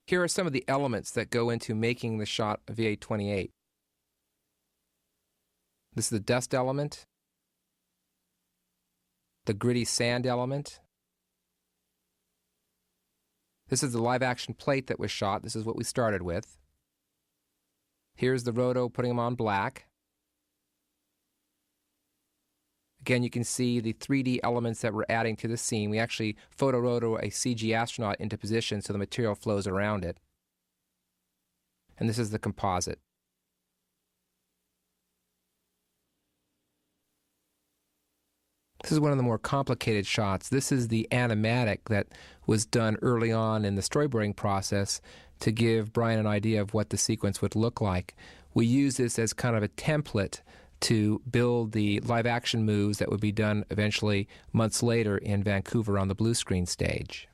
Here are some of the elements that go into making the shot of VA-28. This is the dust element, the gritty sand element. This is the live action plate that was shot. This is what we started with. Here's the roto putting them on black. Again, you can see the 3D elements that we're adding to the scene. We actually photo-roto a CG astronaut into position so the material flows around it. And this is the composite. This is one of the more complicated shots. This is the animatic that was done early on in the storyboarding process to give Brian an idea of what the sequence would look like. We use this as kind of a template to build the live-action moves that would be done eventually months later in Vancouver on the blue screen stage.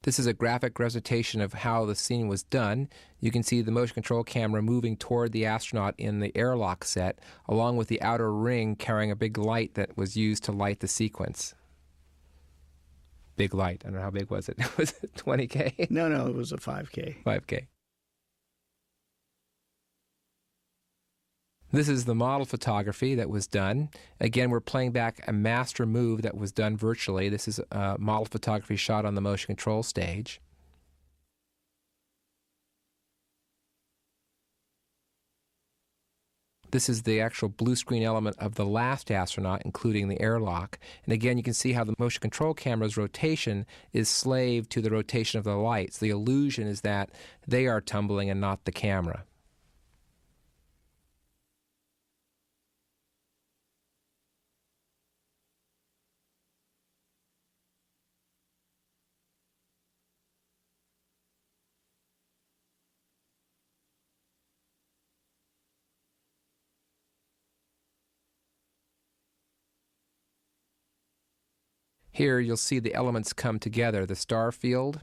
This is a graphic representation of how the scene was done. You can see the motion control camera moving toward the astronaut in the airlock set, along with the outer ring carrying a big light that was used to light the sequence. Big light. I don't know how big was it. Was it 20K? No, it was a 5K. 5K. This is the model photography that was done. Again, we're playing back a master move that was done virtually. This is a model photography shot on the motion control stage. This is the actual blue screen element of the last astronaut, including the airlock. And again, you can see how the motion control camera's rotation is slave to the rotation of the lights. The illusion is that they are tumbling and not the camera. Here you'll see the elements come together, the star field,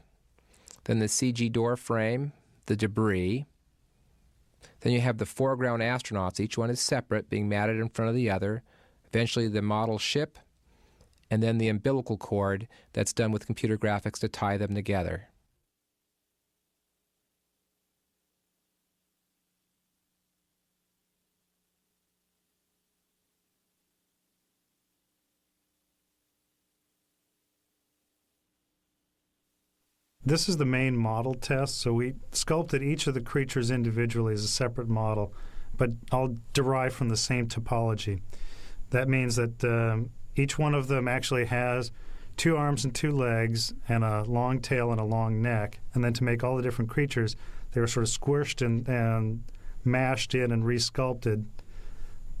then the CG door frame, the debris. Then you have the foreground astronauts. Each one is separate, being matted in front of the other. Eventually the model ship, and then the umbilical cord that's done with computer graphics to tie them together. This is the main model test, so we sculpted each of the creatures individually as a separate model, but all derived from the same topology. That means that each one of them actually has 2 arms and 2 legs and a long tail and a long neck, and then to make all the different creatures, they were sort of squished and mashed in and resculpted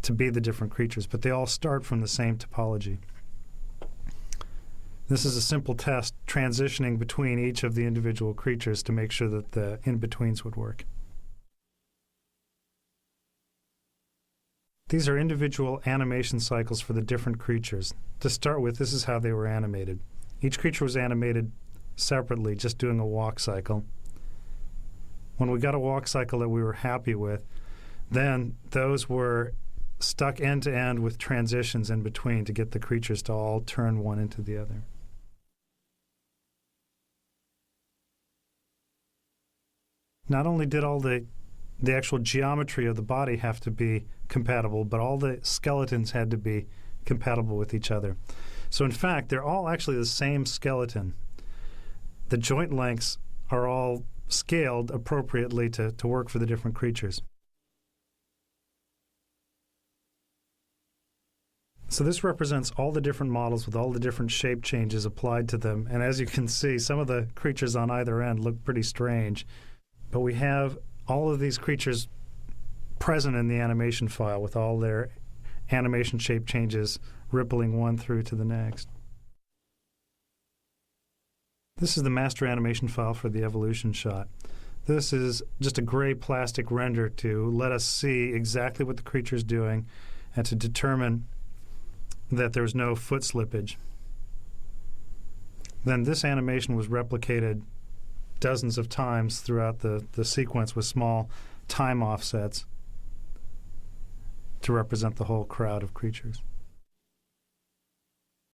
to be the different creatures, but they all start from the same topology. This is a simple test transitioning between each of the individual creatures to make sure that the in-betweens would work. These are individual animation cycles for the different creatures. To start with, this is how they were animated. Each creature was animated separately, just doing a walk cycle. When we got a walk cycle that we were happy with, then those were stuck end to end with transitions in between to get the creatures to all turn one into the other. Not only did all the actual geometry of the body have to be compatible, but all the skeletons had to be compatible with each other. So in fact, they're all actually the same skeleton. The joint lengths are all scaled appropriately to work for the different creatures. So this represents all the different models with all the different shape changes applied to them. And as you can see, some of the creatures on either end look pretty strange. But we have all of these creatures present in the animation file with all their animation shape changes rippling one through to the next. This is the master animation file for the evolution shot. This is just a gray plastic render to let us see exactly what the creature is doing and to determine that there's no foot slippage. Then this animation was replicated dozens of times throughout the sequence with small time offsets to represent the whole crowd of creatures.